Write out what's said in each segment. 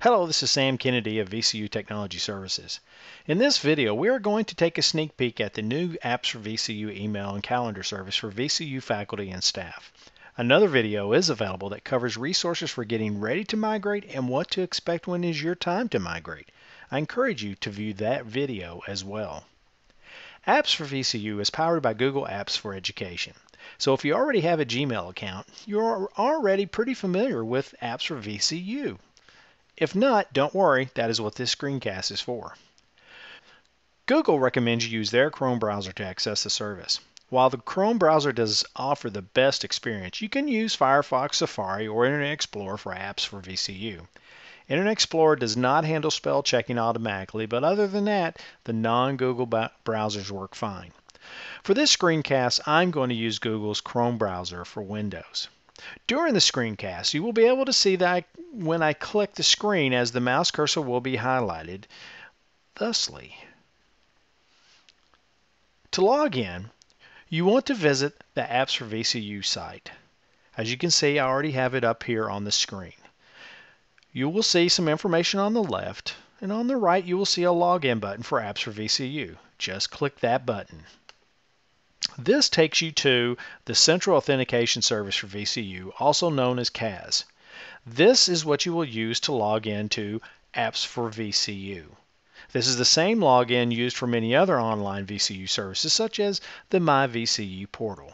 Hello, this is Sam Kennedy of VCU Technology Services. In this video, we are going to take a sneak peek at the new Apps for VCU email and calendar service for VCU faculty and staff. Another video is available that covers resources for getting ready to migrate and what to expect when it is your time to migrate. I encourage you to view that video as well. Apps for VCU is powered by Google Apps for Education. So if you already have a Gmail account, you're already pretty familiar with Apps for VCU. If not, don't worry, that is what this screencast is for. Google recommends you use their Chrome browser to access the service. While the Chrome browser does offer the best experience, you can use Firefox, Safari, or Internet Explorer for Apps for VCU. Internet Explorer does not handle spell checking automatically, but other than that, the non-Google browsers work fine. For this screencast, I'm going to use Google's Chrome browser for Windows. During the screencast, you will be able to see that when I click the screen, as the mouse cursor will be highlighted thusly. To log in, you want to visit the Apps for VCU site. As you can see, I already have it up here on the screen. You will see some information on the left, and on the right you will see a login button for Apps for VCU. Just click that button. This takes you to the Central Authentication Service for VCU, also known as CAS. This is what you will use to log into Apps for VCU. This is the same login used for many other online VCU services, such as the MyVCU portal.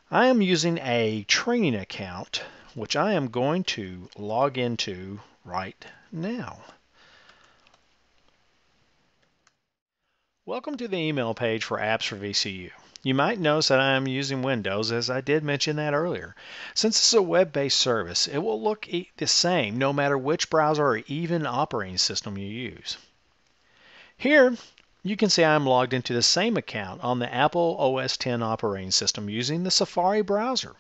I am using a training account, which I am going to log into right now. Welcome to the email page for Apps for VCU. You might notice that I am using Windows, as I did mention that earlier. Since this is a web-based service, it will look the same no matter which browser or even operating system you use. Here, you can see I'm logged into the same account on the Apple OS X operating system using the Safari browser.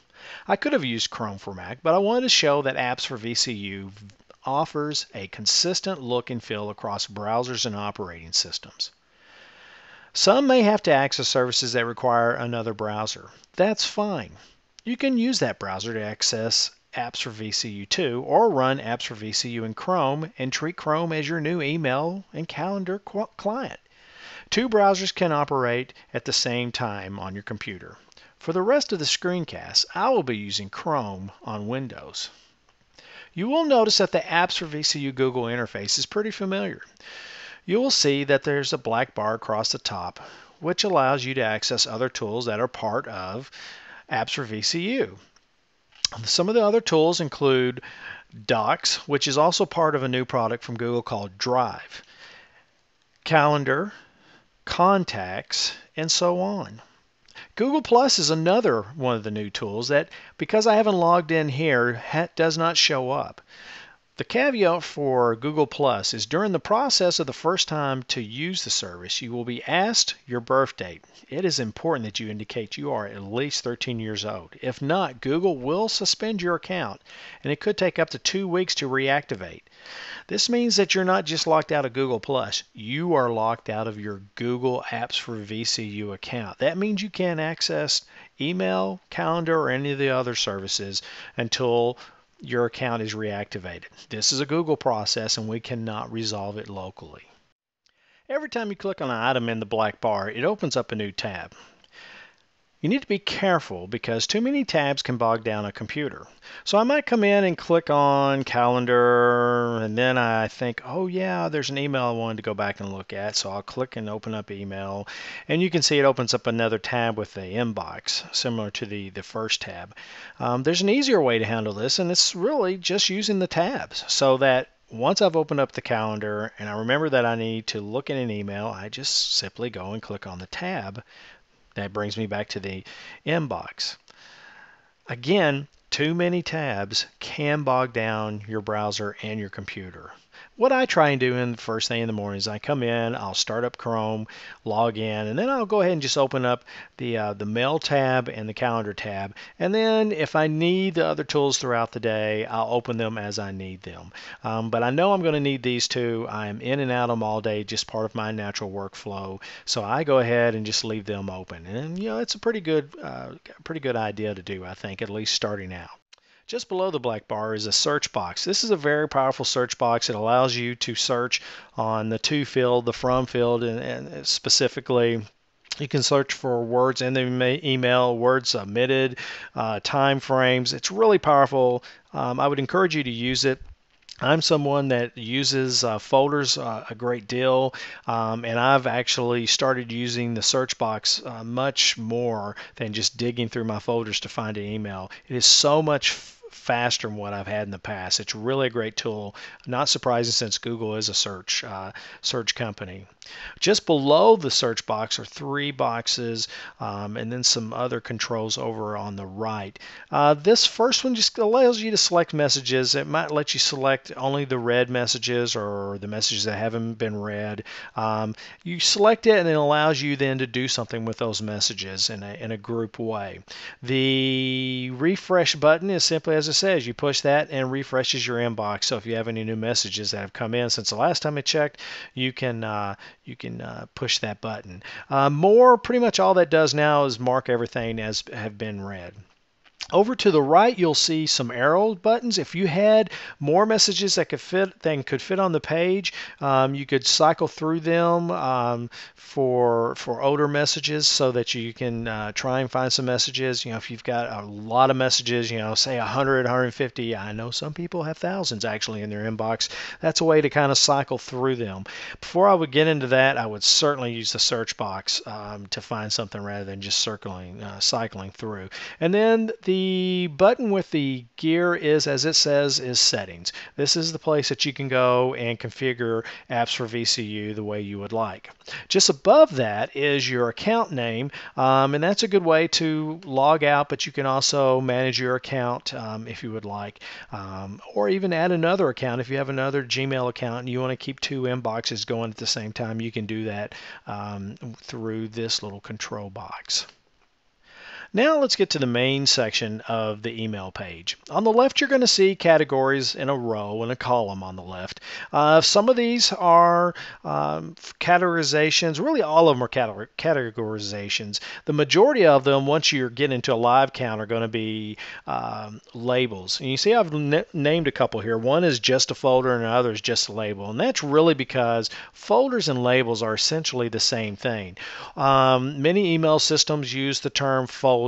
I could have used Chrome for Mac, but I wanted to show that Apps for VCU offers a consistent look and feel across browsers and operating systems. Some may have to access services that require another browser. That's fine. You can use that browser to access Apps for VCU too, or run Apps for VCU in Chrome and treat Chrome as your new email and calendar client. Two browsers can operate at the same time on your computer. For the rest of the screencast, I will be using Chrome on Windows. You will notice that the Apps for VCU Google interface is pretty familiar. You will see that there's a black bar across the top, which allows you to access other tools that are part of Apps for VCU. Some of the other tools include Docs, which is also part of a new product from Google called Drive, Calendar, Contacts, and so on. Google Plus is another one of the new tools that, because I haven't logged in here, does not show up. The caveat for Google Plus is during the process of the first time to use the service, you will be asked your birth date. It is important that you indicate you are at least 13 years old. If not, Google will suspend your account, and it could take up to 2 weeks to reactivate. This means that you're not just locked out of Google Plus, you are locked out of your Google Apps for VCU account. That means you can't access email, calendar, or any of the other services until your account is reactivated. This is a Google process and we cannot resolve it locally. Every time you click on an item in the black bar, it opens up a new tab. You need to be careful because too many tabs can bog down a computer. So I might come in and click on calendar, and then I think, oh yeah, there's an email I wanted to go back and look at. So I'll click and open up email, and you can see it opens up another tab with the inbox, similar to the first tab. There's an easier way to handle this, and it's really just using the tabs, so that once I've opened up the calendar and I remember that I need to look at an email, I just simply go and click on the tab. That brings me back to the inbox. Again, too many tabs can bog down your browser and your computer. What I try and do in the first thing in the morning is I come in, I'll start up Chrome, log in, and then I'll go ahead and just open up the Mail tab and the Calendar tab. And then if I need the other tools throughout the day, I'll open them as I need them. But I know I'm going to need these two. I am in and out of them all day, just part of my natural workflow. So I go ahead and just leave them open. And you know, it's a pretty good idea to do, I think, at least starting out. Just below the black bar is a search box. This is a very powerful search box. It allows you to search on the to field, the from field, and specifically you can search for words in the email, words submitted, time frames. It's really powerful. I would encourage you to use it. I'm someone that uses folders a great deal, and I've actually started using the search box much more than just digging through my folders to find an email. It is so much faster than what I've had in the past. It's really a great tool. Not surprising since Google is a search company. Just below the search box are three boxes and then some other controls over on the right. This first one just allows you to select messages. It might let you select only the read messages or the messages that haven't been read. You select it and it allows you then to do something with those messages in a group way. The refresh button is simply as it says. You push that and refreshes your inbox. So if you have any new messages that have come in since the last time I checked, you can push that button. Pretty much all that does now is mark everything as have been read. Over to the right, you'll see some arrow buttons. If you had more messages that could fit on the page, you could cycle through them for older messages so that you can try and find some messages. If you've got a lot of messages, say 100, 150, I know some people have thousands actually in their inbox. That's a way to kind of cycle through them. Before I would get into that, I would certainly use the search box to find something rather than just cycling through. And then the button with the gear is, as it says, is settings. This is the place that you can go and configure apps4VCU the way you would like. Just above that is your account name, and that's a good way to log out, but you can also manage your account if you would like, or even add another account. If you have another Gmail account and you want to keep two inboxes going at the same time, you can do that through this little control box. Now let's get to the main section of the email page. On the left, you're going to see categories in a row and a column on the left. Some of these are categorizations. Really, all of them are categorizations. The majority of them, once you get into a live count, are going to be labels. And you see I've named a couple here. One is just a folder and another is just a label. And that's really because folders and labels are essentially the same thing. Many email systems use the term folder.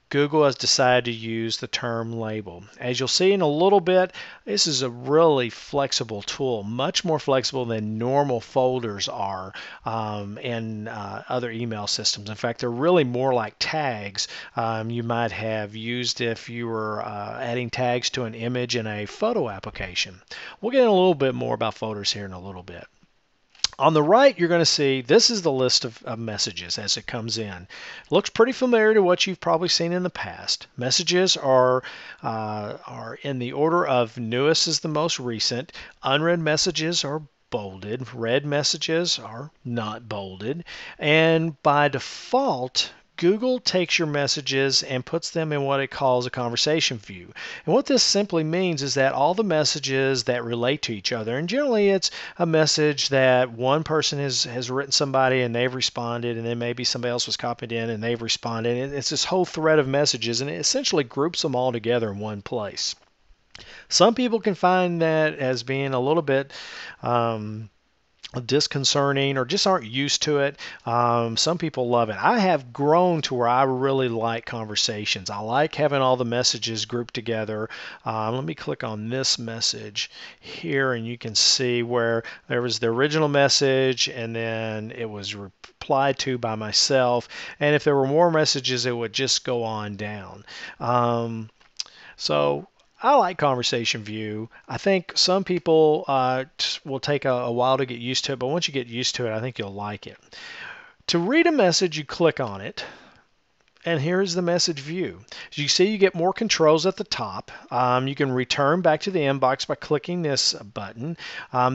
Google has decided to use the term label. As you'll see in a little bit, this is a really flexible tool, much more flexible than normal folders are in other email systems. In fact, they're really more like tags you might have used if you were adding tags to an image in a photo application. We'll get in a little bit more about folders here in a little bit. On the right, you're going to see this is the list of messages as it comes in. It looks pretty familiar to what you've probably seen in the past. Messages are in the order of newest is the most recent. Unread messages are bolded. Read messages are not bolded. And by default, Google takes your messages and puts them in what it calls a conversation view. And what this simply means is that all the messages that relate to each other, and generally it's a message that one person has written somebody and they've responded, and then maybe somebody else was copied in and they've responded. And it's this whole thread of messages, and it essentially groups them all together in one place. Some people can find that as being a little bit disconcerting or just aren't used to it. Some people love it. I have grown to where I really like conversations. I like having all the messages grouped together. Let me click on this message here and you can see where there was the original message and then it was replied to by myself, and if there were more messages it would just go on down. So I like conversation view. I think some people will take a while to get used to it, but once you get used to it, I think you'll like it. To read a message, you click on it. And here's the message view. As you see, you get more controls at the top. You can return back to the inbox by clicking this button.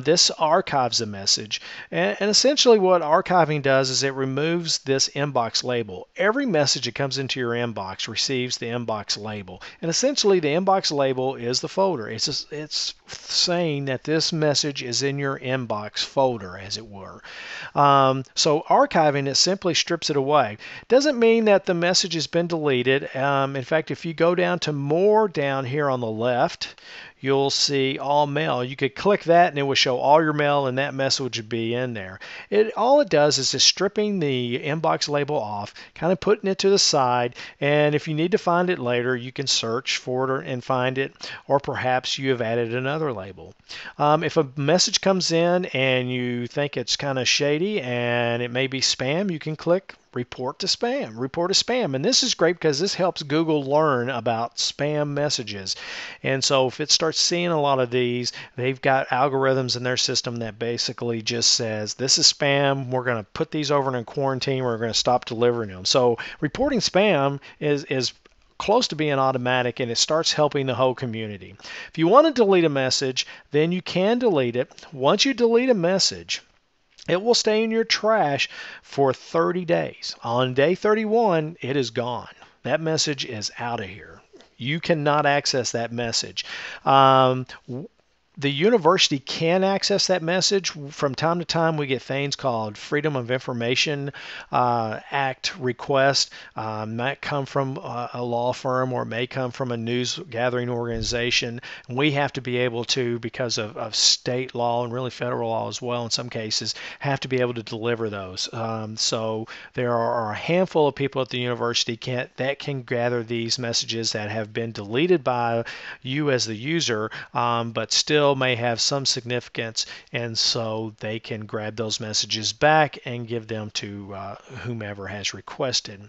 This archives a message. And essentially what archiving does is it removes this inbox label. Every message that comes into your inbox receives the inbox label. And essentially the inbox label is the folder. It's saying that this message is in your inbox folder, as it were. So archiving it simply strips it away. Doesn't mean that the message message has been deleted. In fact, if you go down to more down here on the left, you'll see all mail. You could click that and it will show all your mail and that message would be in there. All it does is just stripping the inbox label off, kind of putting it to the side, and if you need to find it later, you can search for it and find it, or perhaps you have added another label. If a message comes in and you think it's kind of shady and it may be spam, you can click report to spam, and this is great because this helps Google learn about spam messages. And so if it starts seeing a lot of these, they've got algorithms in their system that basically just says this is spam, we're going to put these over in quarantine, we're going to stop delivering them. So reporting spam is close to being automatic, and it starts helping the whole community. If you want to delete a message, then you can delete it. Once you delete a message, it will stay in your trash for 30 days. On day 31, it is gone. That message is out of here. You cannot access that message. The university can access that message. From time to time, we get things called Freedom of Information Act requests. Might come from a law firm or it may come from a news gathering organization. And we have to be able to, because of state law and really federal law as well in some cases, have to be able to deliver those. So there are a handful of people at the university that can gather these messages that have been deleted by you as the user, but still may have some significance, and so they can grab those messages back and give them to whomever has requested.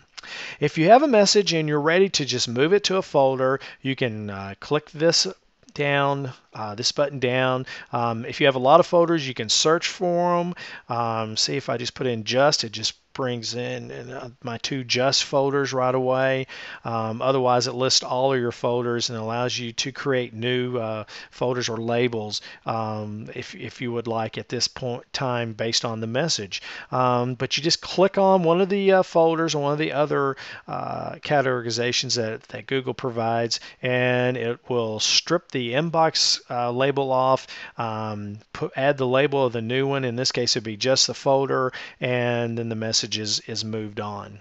If you have a message and you're ready to just move it to a folder, you can click this button down. If you have a lot of folders, you can search for them. See, if I just put in it just brings in my 2 just folders right away. Otherwise, it lists all of your folders and allows you to create new folders or labels if you would like at this point time based on the message. But you just click on one of the folders or one of the other categorizations that Google provides, and it will strip the inbox label off, add the label of the new one. In this case, it would be just the folder, and then the message is moved on.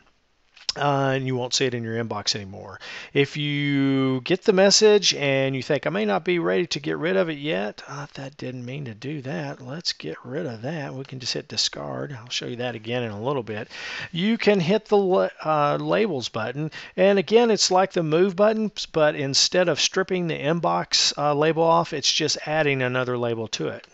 And you won't see it in your inbox anymore. If you get the message and you think I may not be ready to get rid of it yet, that didn't mean to do that. Let's get rid of that. We can just hit discard. I'll show you that again in a little bit. You can hit the labels button, and again, it's like the move button, but instead of stripping the inbox label off, it's just adding another label to it,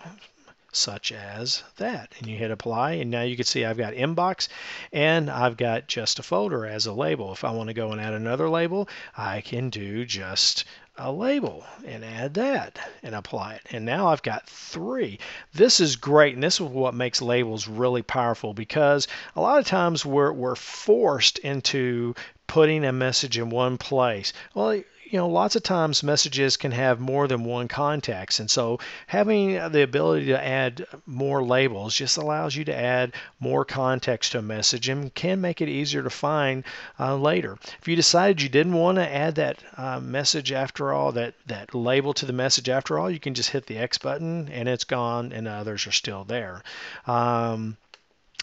such as that, and you hit apply, and now you can see I've got inbox and I've got just a folder as a label. If I want to go and add another label, I can do just a label and add that and apply it, and now I've got 3. This is great, and this is what makes labels really powerful, because a lot of times we're forced into putting a message in one place. Well, lots of times messages can have more than one context, and so having the ability to add more labels just allows you to add more context to a message and can make it easier to find later. If you decided you didn't want to add that message after all, that label to the message after all, you can just hit the X button and it's gone, and others are still there.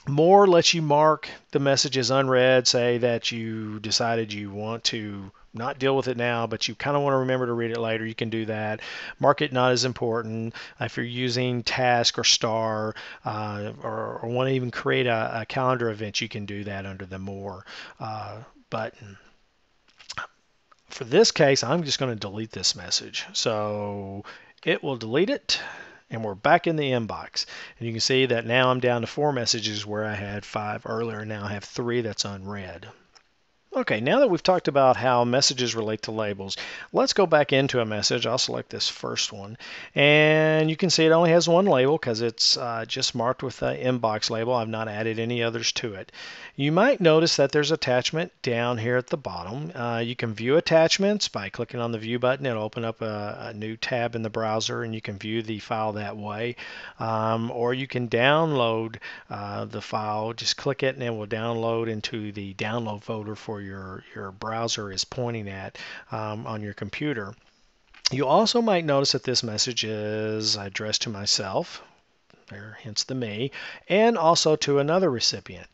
More lets you mark the message as unread, say that you decided you want to not deal with it now, but you kind of want to remember to read it later. You can do that. Mark it not as important. If you're using task or star or want to even create a calendar event, you can do that under the more button. For this case, I'm just going to delete this message. So it will delete it, and we're back in the inbox. And you can see that now I'm down to 4 messages where I had 5 earlier. Now I have 3 that's unread. Okay, now that we've talked about how messages relate to labels, let's go back into a message. I'll select this first one, and you can see it only has one label because it's just marked with the inbox label. I've not added any others to it. You might notice that there's attachment down here at the bottom. You can view attachments by clicking on the view button. It'll open up a new tab in the browser, and you can view the file that way. Or you can download the file. Just click it, and it will download into the download folder for your browser is pointing at on your computer. You also might notice that this message is addressed to myself. there, hence the me, and also to another recipient.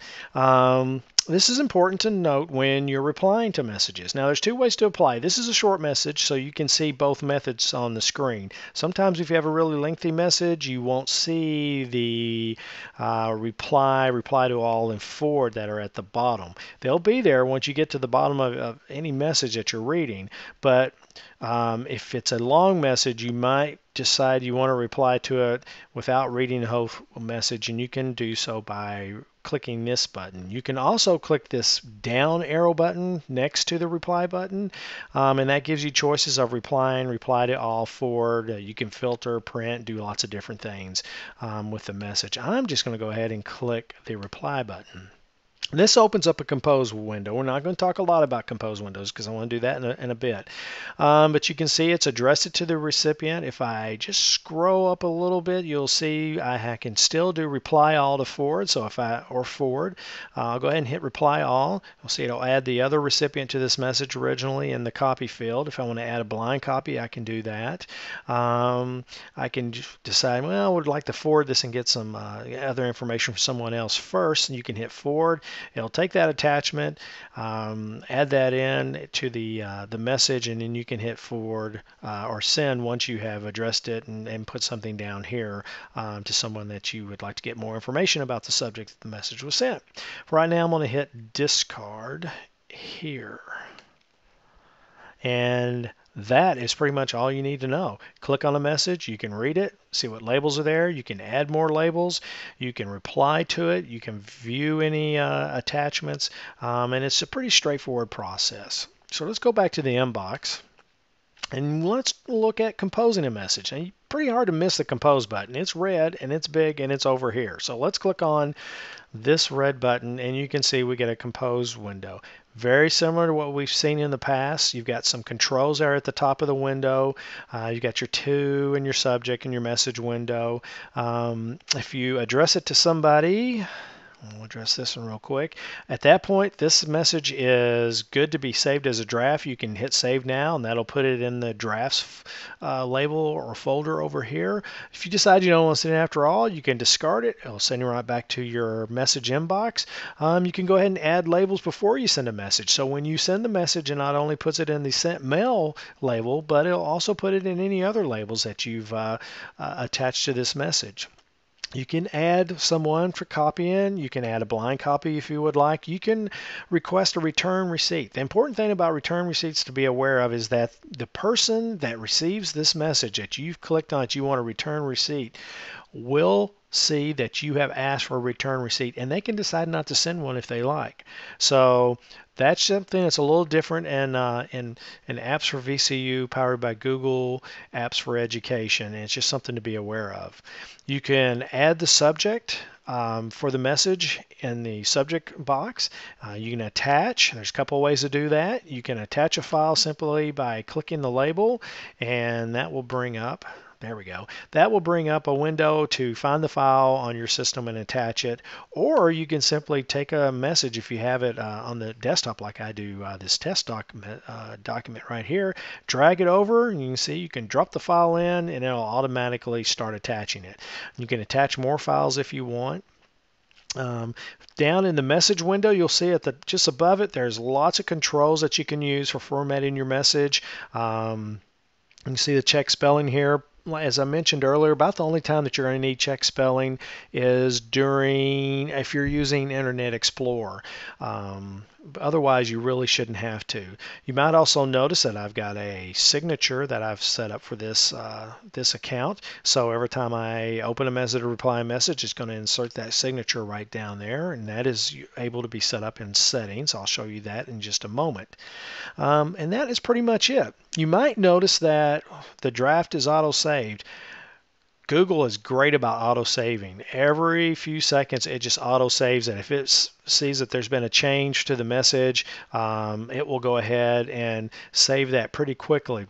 This is important to note when you're replying to messages. Now, there's two ways to apply. This is a short message, so you can see both methods on the screen. Sometimes if you have a really lengthy message, you won't see the reply to all, and forward that are at the bottom. They'll be there once you get to the bottom of any message that you're reading, but if it's a long message, you might decide you want to reply to it without reading the whole message, and you can do so by clicking this button. You can also click this down arrow button next to the reply button, and that gives you choices of reply to all, forward. You can filter, print, do lots of different things with the message. I'm just going to go ahead and click the reply button. This opens up a compose window. We're not going to talk a lot about compose windows because I want to do that in a bit. But you can see it's addressed to the recipient. If I just scroll up a little bit, you'll see I can still do reply all to forward. So forward, I'll go ahead and hit reply all. You'll see it'll add the other recipient to this message originally in the copy field. If I want to add a blind copy, I can do that. I can decide, well, I would like to forward this and get some other information from someone else first, and you can hit forward. It'll take that attachment, add that in to the message, and then you can hit forward or send once you have addressed it and put something down here to someone that you would like to get more information about the subject that the message was sent. For right now, I'm going to hit discard here. And that is pretty much all you need to know. Click on a message, you can read it, see what labels are there, you can add more labels, you can reply to it, you can view any attachments, and it's a pretty straightforward process. So let's go back to the inbox and let's look at composing a message. And pretty hard to miss the compose button. It's red and it's big and it's over here. So let's click on this red button and you can see we get a compose window. Very similar to what we've seen in the past. You've got some controls there at the top of the window. You've got your to and your subject and your message window. If you address it to somebody, we'll address this one real quick. At that point, this message is good to be saved as a draft. You can hit save now, and that'll put it in the drafts label or folder over here. If you decide you don't want to send it after all, you can discard it. It'll send you right back to your message inbox. You can go ahead and add labels before you send a message. So when you send the message, it not only puts it in the sent mail label, but it'll also put it in any other labels that you've attached to this message. You can add someone for copying. You can add a blind copy if you would like. You can request a return receipt. The important thing about return receipts to be aware of is that the person that receives this message that you've clicked on that you want a return receipt will see that you have asked for a return receipt, and they can decide not to send one if they like. So that's something that's a little different in Apps for VCU, powered by Google Apps for Education, and it's just something to be aware of. You can add the subject for the message in the subject box. You can attach. There's a couple of ways to do that. You can attach a file simply by clicking the label, and that will bring up, there we go. That will bring up a window to find the file on your system and attach it. Or you can simply take a message if you have it on the desktop like I do, this test document right here, drag it over, and you can see you can drop the file in and it'll automatically start attaching it. You can attach more files if you want. Down in the message window, you'll see at just above it, there's lots of controls that you can use for formatting your message. You can see the check spelling here. As I mentioned earlier, about the only time that you're going to need check spelling is if you're using Internet Explorer. Otherwise, you really shouldn't have to. You might also notice that I've got a signature that I've set up for this account. So every time I open a message or reply a message, it's going to insert that signature right down there, and that is able to be set up in settings. I'll show you that in just a moment. And that is pretty much it. You might notice that the draft is auto-saved. Google is great about auto-saving. Every few seconds, it just auto-saves it. If it sees that there's been a change to the message, it will go ahead and save that pretty quickly.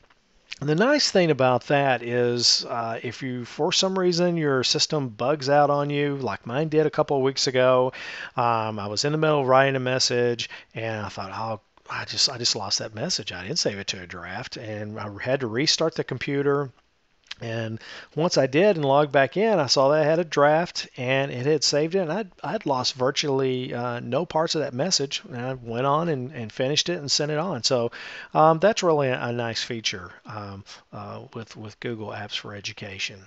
The nice thing about that is if you, for some reason, your system bugs out on you, like mine did a couple of weeks ago, I was in the middle of writing a message, and I thought, oh, I just lost that message. I didn't save it to a draft, and I had to restart the computer. And once I did and logged back in, I saw that I had a draft and it had saved it, and I'd lost virtually no parts of that message. And I went on and finished it and sent it on. So that's really a nice feature with Google Apps for Education.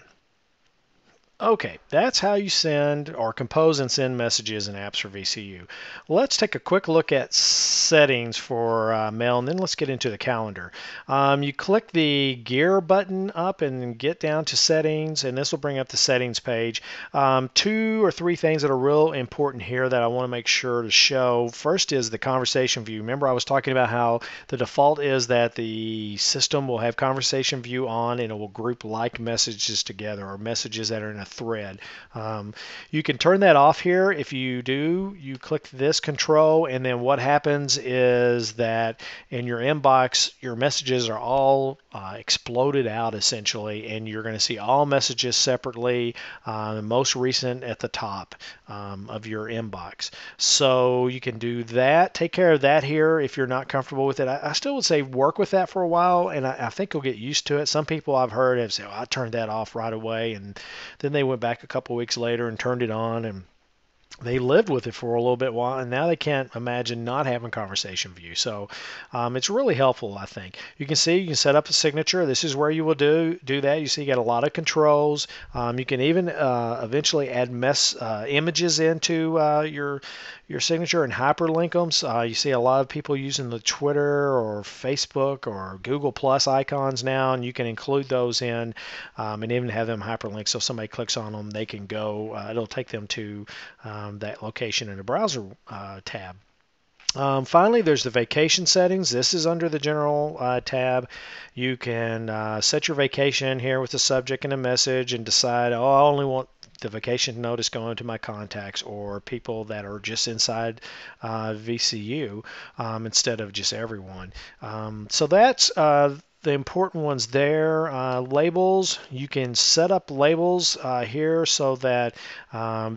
Okay, that's how you send or compose and send messages in Apps for VCU. Let's take a quick look at settings for mail, and then let's get into the calendar. You click the gear button up and get down to settings, and this will bring up the settings page. Two or three things that are real important here that I want to make sure to show. First is the conversation view. Remember, I was talking about how the default is that the system will have conversation view on, and it will group like messages together or messages that are in a thread. You can turn that off here. If you do, you click this control, and then what happens is that in your inbox, your messages are all exploded out essentially, and you're going to see all messages separately, the most recent at the top of your inbox. So you can do that. Take care of that here if you're not comfortable with it. I still would say work with that for a while, and I think you'll get used to it. Some people I've heard have said, I turned that off right away, and then they went back a couple weeks later and turned it on, and they lived with it for a little bit while, and now they can't imagine not having conversation view. So it's really helpful, I think. You can see you can set up a signature. This is where you will do that. You see you got a lot of controls. You can even eventually add images into your signature and hyperlink them. You see a lot of people using the Twitter or Facebook or Google Plus icons now, and you can include those in and even have them hyperlinked. So if somebody clicks on them, they can go. It'll take them to that location in the browser tab. Finally, there's the vacation settings. This is under the general tab. You can set your vacation here with the subject and a message and decide, I only want the vacation notice going to my contacts or people that are just inside VCU instead of just everyone. So that's the important ones there. Labels, you can set up labels here so that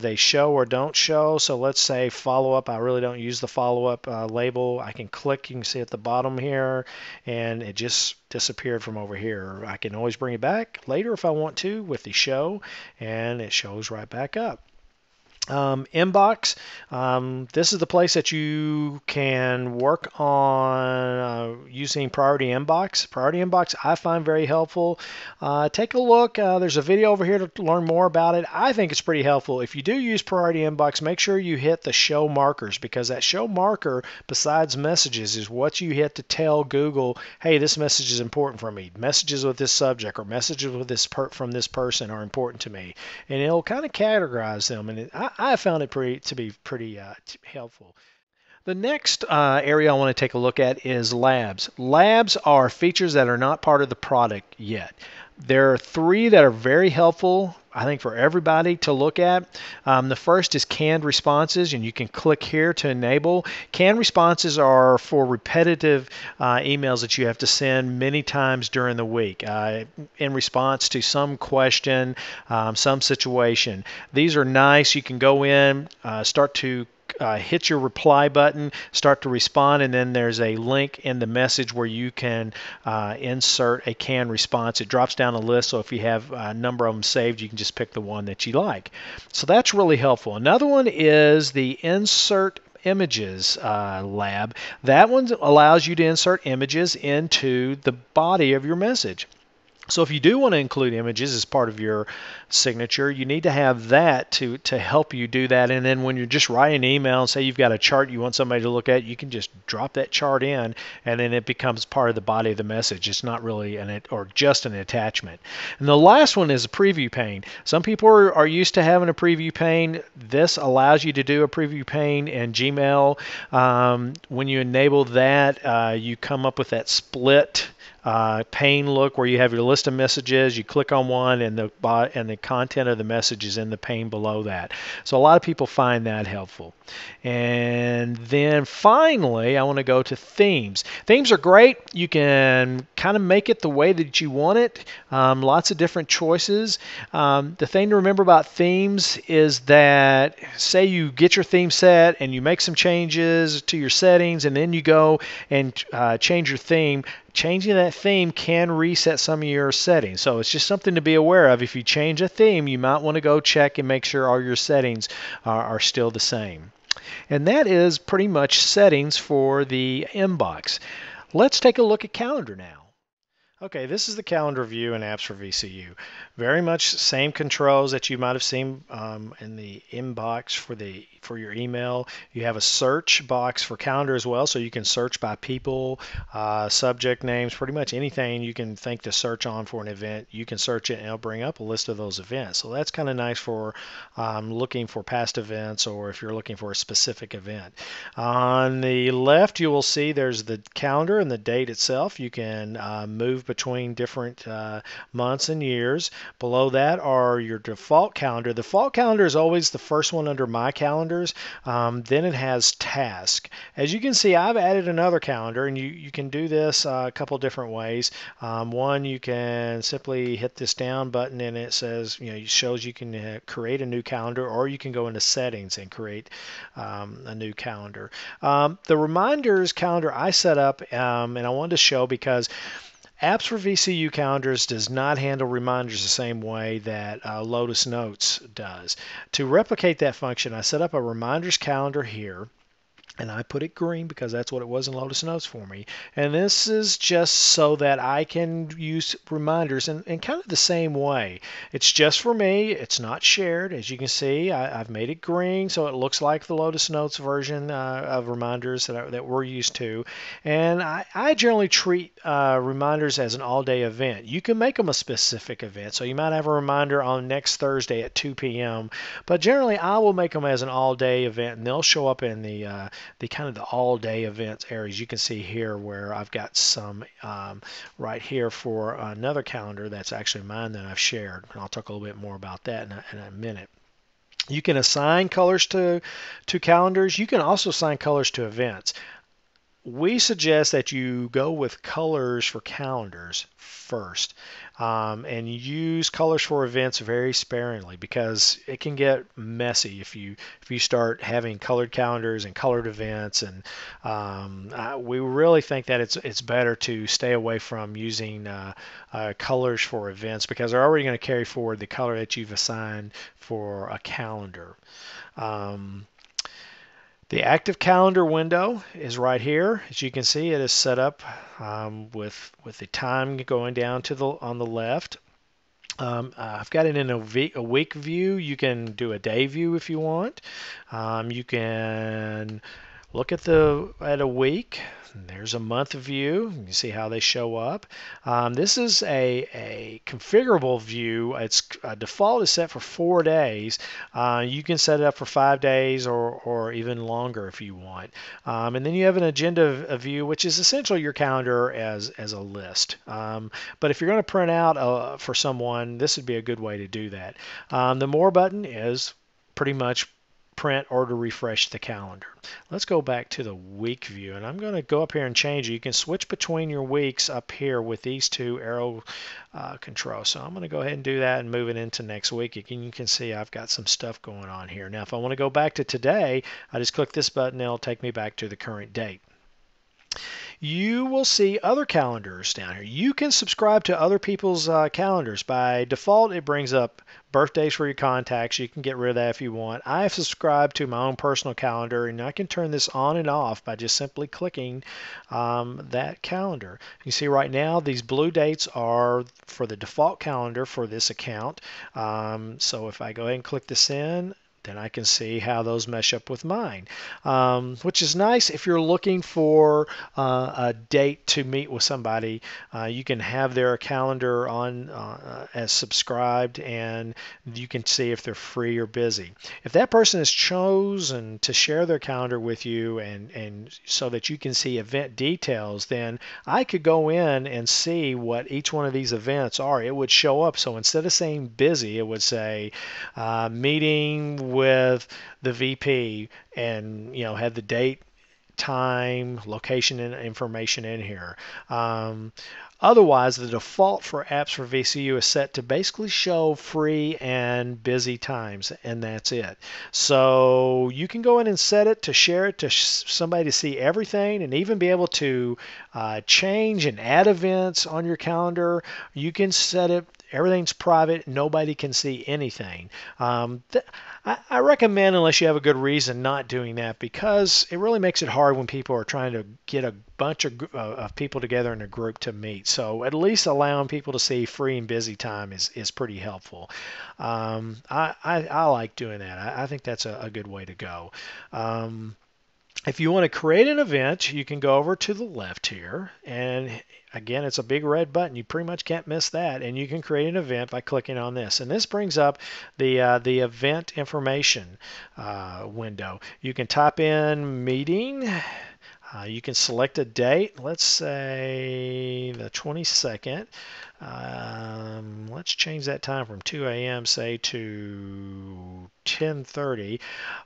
they show or don't show. So let's say follow-up. I really don't use the follow-up label. I can click, you can see at the bottom here, and it just disappeared from over here. I can always bring it back later if I want to with the show, and it shows right back up. Inbox, this is the place that you can work on using Priority Inbox. Priority Inbox I find very helpful. Take a look. There's a video over here to learn more about it. I think it's pretty helpful. If you do use Priority Inbox, make sure you hit the show markers, because that show marker, besides messages, is what you hit to tell Google, hey, this message is important for me. Messages with this subject or messages with this from this person are important to me. And it'll kind of categorize them. And I found it to be pretty helpful. The next area I want to take a look at is labs. Labs are features that are not part of the product yet. There are three that are very helpful, I think, for everybody to look at. The first is canned responses, and you can click here to enable. Canned responses are for repetitive emails that you have to send many times during the week in response to some question, some situation. These are nice. You can go in, start to hit your reply button, start to respond, and then there's a link in the message where you can insert a canned response. It drops down a list, so if you have a number of them saved, you can just pick the one that you like. So that's really helpful. Another one is the insert images lab. That one allows you to insert images into the body of your message. So if you do want to include images as part of your signature, you need to have that to help you do that. And then when you're just writing an email and say you've got a chart you want somebody to look at, you can just drop that chart in, and then it becomes part of the body of the message. It's not really just an attachment. And the last one is a preview pane. Some people are used to having a preview pane. This allows you to do a preview pane in Gmail. When you enable that, you come up with that split pane look where you have your list of messages. You click on one, and the content of the message is in the pane below that. So a lot of people find that helpful. And then finally, I want to go to themes. Themes are great. You can kind of make it the way that you want it. Lots of different choices. The thing to remember about themes is that, say you get your theme set and you make some changes to your settings, and then you go and change your theme. changing that theme can reset some of your settings. So it's just something to be aware of. If you change a theme, you might want to go check and make sure all your settings are still the same. And that is pretty much settings for the inbox. Let's take a look at calendar now. Okay, this is the calendar view in Apps for VCU. Very much same controls that you might have seen in the inbox for your email. You have a search box for calendar as well, so you can search by people, subject names, pretty much anything you can think to search on for an event. You can search it and it'll bring up a list of those events. So that's kind of nice for looking for past events, or if you're looking for a specific event. On the left, you will see there's the calendar and the date itself. You can move between different months and years. Below that are your default calendar. The default calendar is always the first one under My Calendars. Then it has Task. As you can see, I've added another calendar, and you can do this a couple different ways. One, you can simply hit this down button, and it says, it shows you can create a new calendar, or you can go into settings and create a new calendar. The reminders calendar I set up, and I wanted to show because Apps for VCU calendars does not handle reminders the same way that Lotus Notes does. To replicate that function, I set up a reminders calendar here, and I put it green because that's what it was in Lotus Notes for me. And this is just so that I can use reminders in kind of the same way. It's just for me. It's not shared. As you can see, I've made it green so it looks like the Lotus Notes version of reminders that we're used to. And I generally treat reminders as an all-day event. You can make them a specific event. So you might have a reminder on next Thursday at 2 p.m. But generally, I will make them as an all-day event, and they'll show up in the kind of the all-day events areas. You can see here where I've got some right here for another calendar that's actually mine that I've shared. And I'll talk a little bit more about that in a minute. You can assign colors to calendars. You can also assign colors to events. We suggest that you go with colors for calendars first, and use colors for events very sparingly, because it can get messy if you start having colored calendars and colored events. And we really think that it's better to stay away from using colors for events, because they're already going to carry forward the color that you've assigned for a calendar. The active calendar window is right here. As you can see, it is set up with the time going down to on the left. I've got it in a week view. You can do a day view if you want. You can look at a week. There's a month view. You can see how they show up. This is a configurable view. Its default is set for 4 days. You can set it up for 5 days or even longer if you want. And then you have an agenda view, which is essentially your calendar as a list. But if you're going to print out for someone, this would be a good way to do that. The More button is pretty much print or to refresh the calendar. Let's go back to the week view, and I'm going to go up here and change it. You can switch between your weeks up here with these two arrow controls. So I'm going to go ahead and do that and move it into next week. Again, you can see I've got some stuff going on here. Now, if I want to go back to today, I just click this button and it'll take me back to the current date. You will see other calendars down here. You can subscribe to other people's calendars. By default, it brings up birthdays for your contacts. You can get rid of that if you want. I have subscribed to my own personal calendar, and I can turn this on and off by just simply clicking that calendar. You see right now these blue dates are for the default calendar for this account. So if I go ahead and click this in, then I can see how those mesh up with mine, which is nice if you're looking for a date to meet with somebody. You can have their calendar on as subscribed, and you can see if they're free or busy. If that person has chosen to share their calendar with you and so that you can see event details, then I could go in and see what each one of these events are. It would show up. So instead of saying busy, it would say meeting with the VP, and had the date date, time, location, and information in here. Otherwise, the default for apps for VCU is set to basically show free and busy times, and that's it. So you can go in and set it to share it to somebody to see everything, and even be able to change and add events on your calendar. You can set it. Everything's private. Nobody can see anything. I recommend, unless you have a good reason, not doing that, because it really makes it hard when people are trying to get a bunch of people together in a group to meet. So at least allowing people to see free and busy time is pretty helpful. I like doing that. I think that's a good way to go. If you want to create an event, you can go over to the left here, and again, it's a big red button. You pretty much can't miss that, and you can create an event by clicking on this. And this brings up the event information window. You can type in meeting. You can select a date. Let's say the 22nd. Let's change that time from 2 a.m. say to 10:30.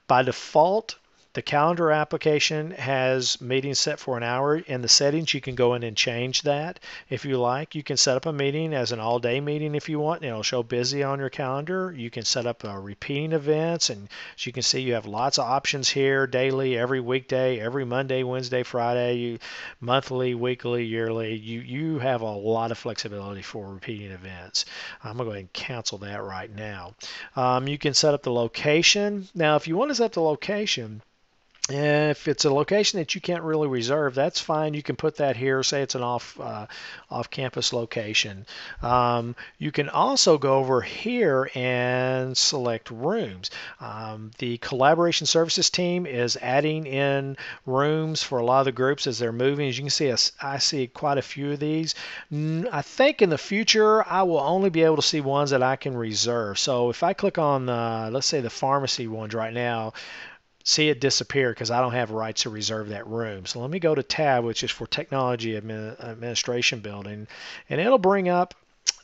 By default, the calendar application has meetings set for an hour. In the settings, you can go in and change that if you like. You can set up a meeting as an all-day meeting if you want, and it'll show busy on your calendar. You can set up repeating events, and as you can see, you have lots of options here: daily, every weekday, every Monday, Wednesday, Friday, monthly, weekly, yearly. You have a lot of flexibility for repeating events. I'm going to go ahead and cancel that right now. You can set up the location. Now, if you want to set up the location, if it's a location that you can't really reserve, that's fine. You can put that here. Say it's an off-campus location. You can also go over here and select rooms. The collaboration services team is adding in rooms for a lot of the groups as they're moving. As you can see, I see quite a few of these. I think in the future, I will only be able to see ones that I can reserve. So if I click on, let's say, the pharmacy ones right now, see it disappear because I don't have rights to reserve that room. So let me go to tab, which is for technology administration building, and it'll bring up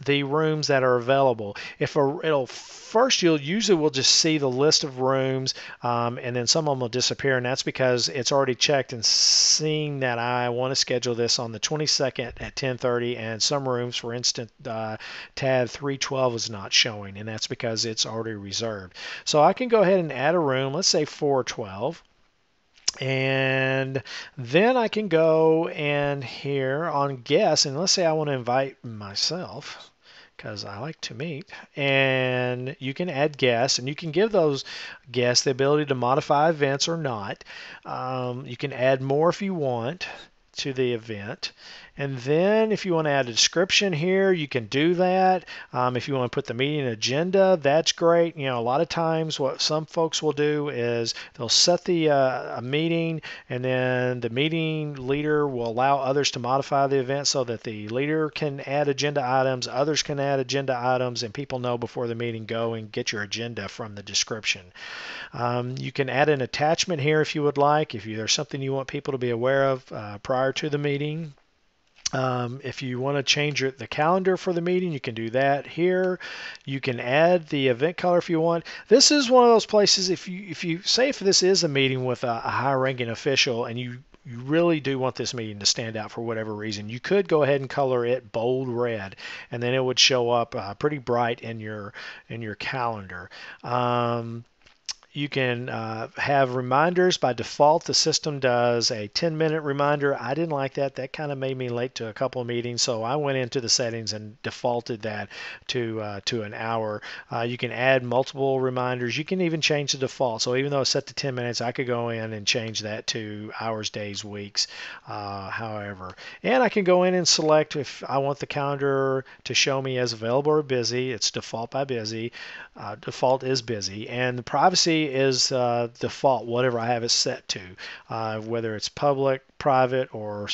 the rooms that are available. It'll first, you'll usually will just see the list of rooms, and then some of them will disappear, and that's because it's already checked and seen that I want to schedule this on the 22nd at 10:30, and some rooms, for instance, tab 312 is not showing, and that's because it's already reserved. So I can go ahead and add a room, let's say 412. And then I can go and here on guests, and let's say I want to invite myself because I like to meet, and you can add guests, and you can give those guests the ability to modify events or not. You can add more if you want to the event. And then if you want to add a description here, you can do that. If you want to put the meeting agenda, that's great. A lot of times what some folks will do is they'll set the a meeting, and then the meeting leader will allow others to modify the event so that the leader can add agenda items, others can add agenda items, and people know before the meeting, go and get your agenda from the description. You can add an attachment here if you would like, if there's something you want people to be aware of prior to the meeting. If you want to change the calendar for the meeting, you can do that here. You can add the event color if you want. This is one of those places, if you say if this is a meeting with a high-ranking official and you really do want this meeting to stand out for whatever reason, you could go ahead and color it bold red, and then it would show up pretty bright in your calendar. You can have reminders. By default, the system does a 10-minute reminder. I didn't like that. That kind of made me late to a couple of meetings, so I went into the settings and defaulted that to an hour. You can add multiple reminders. You can even change the default. So even though it's set to 10 minutes, I could go in and change that to hours, days, weeks, however. And I can go in and select if I want the calendar to show me as available or busy. It's default by busy. Default is busy. And the privacy is default, whatever I have it set to, whether it's public, private, or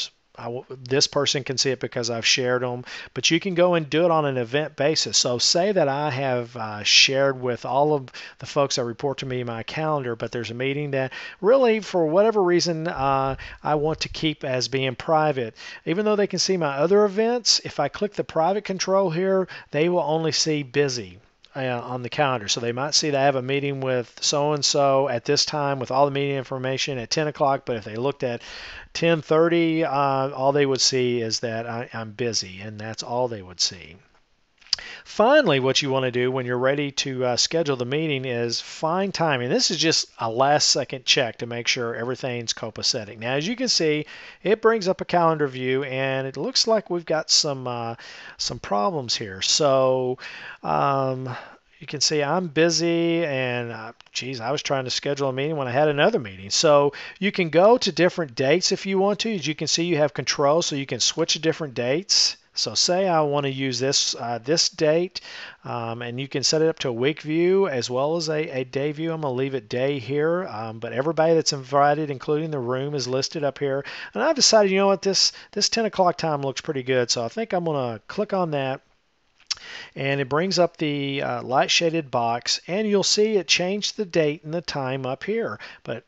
this person can see it because I've shared them, but you can go and do it on an event basis. So say that I have shared with all of the folks that report to me in my calendar, but there's a meeting that really, for whatever reason, I want to keep as being private. Even though they can see my other events, if I click the private control here, they will only see busy. on the calendar. So they might see that I have a meeting with so-and-so at this time with all the meeting information at 10 o'clock, but if they looked at 10:30, all they would see is that I'm busy, and that's all they would see. Finally, what you want to do when you're ready to schedule the meeting is find time. And this is just a last second check to make sure everything's copacetic. Now, as you can see, it brings up a calendar view, and it looks like we've got some problems here. So you can see I'm busy, and geez, I was trying to schedule a meeting when I had another meeting. So you can go to different dates if you want to. As you can see, you have control, so you can switch to different dates. So say I want to use this date, and you can set it up to a week view as well as a day view. I'm going to leave it day here, but everybody that's invited, including the room, is listed up here. And I've decided, you know what, this 10 o'clock time looks pretty good, so I think I'm going to click on that. And it brings up the light shaded box, and you'll see it changed the date and the time up here. But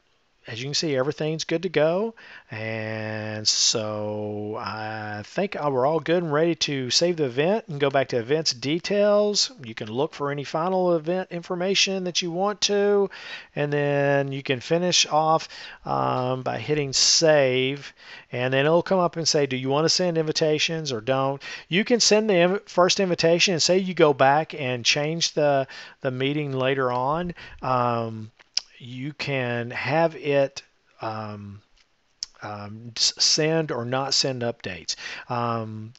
as you can see, everything's good to go. And so I think we're all good and ready to save the event and go back to events details. You can look for any final event information that you want to, and then you can finish off by hitting save, and then it'll come up and say, do you want to send invitations or don't? You can send the first invitation, and say you go back and change the meeting later on. You can have it send or not send updates.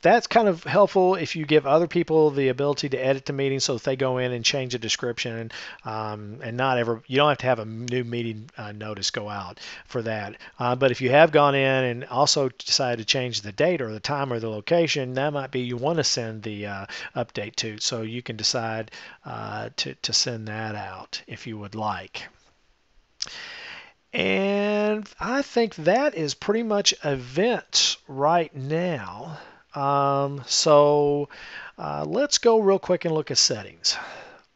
That's kind of helpful if you give other people the ability to edit the meeting, so if they go in and change a description, and not ever, you don't have to have a new meeting notice go out for that. But if you have gone in and also decided to change the date or the time or the location, that might be you want to send the update to, so you can decide to send that out if you would like. And I think that is pretty much events right now. Let's go real quick and look at settings.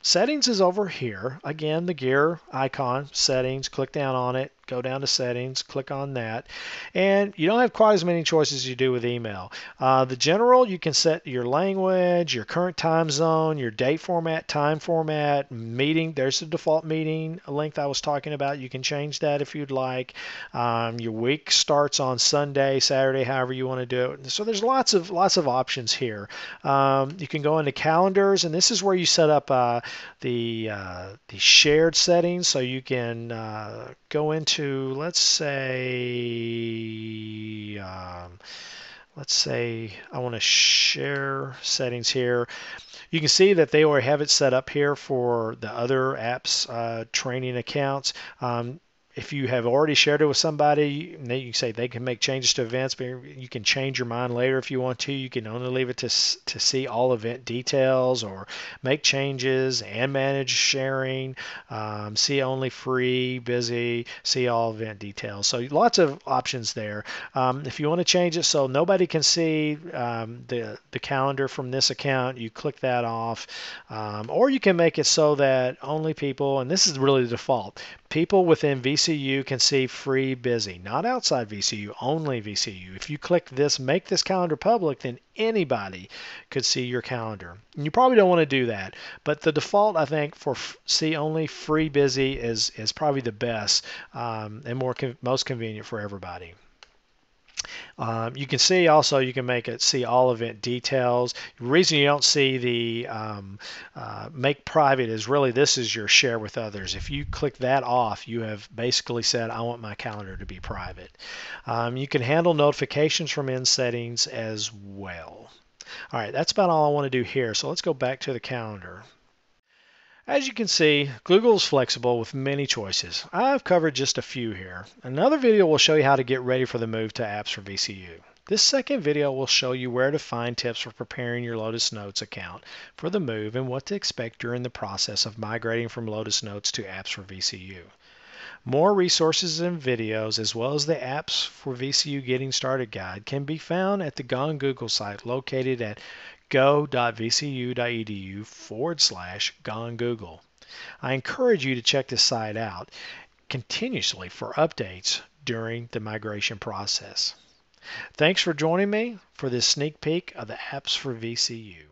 Settings is over here. Again, the gear icon, settings, click down on it, go down to settings, click on that. And you don't have quite as many choices as you do with email. The general, you can set your language, your current time zone, your date format, time format, meeting. There's the default meeting length I was talking about. You can change that if you'd like. Your week starts on Sunday, Saturday, however you want to do it. So there's lots of options here. You can go into calendars, and this is where you set up the shared settings. So you can go into, let's say I want to share settings here. You can see that they already have it set up here for the other apps training accounts. If you have already shared it with somebody, you can say they can make changes to events, but you can change your mind later if you want to. You can only leave it to see all event details, or make changes and manage sharing, see only free, busy, see all event details. So lots of options there. If you want to change it so nobody can see the calendar from this account, you click that off. Or you can make it so that only people, and this is really the default, people within VCU can see free, busy, not outside VCU, only VCU. If you click this, make this calendar public, then anybody could see your calendar. And you probably don't want to do that, but the default, I think, for see only, free, busy is probably the best and most convenient for everybody. You can see also, you can make it see all event details. The reason you don't see the make private is really this is your share with others. If you click that off, you have basically said, I want my calendar to be private. You can handle notifications from in settings as well. All right, that's about all I want to do here. So let's go back to the calendar. As you can see, Google is flexible with many choices. I've covered just a few here. Another video will show you how to get ready for the move to Apps for VCU. This second video will show you where to find tips for preparing your Lotus Notes account for the move and what to expect during the process of migrating from Lotus Notes to Apps for VCU. More resources and videos, as well as the Apps for VCU Getting Started Guide, can be found at the Gone Google site located at go.vcu.edu/Gone Google. I encourage you to check this site out continuously for updates during the migration process. Thanks for joining me for this sneak peek of the Apps for VCU.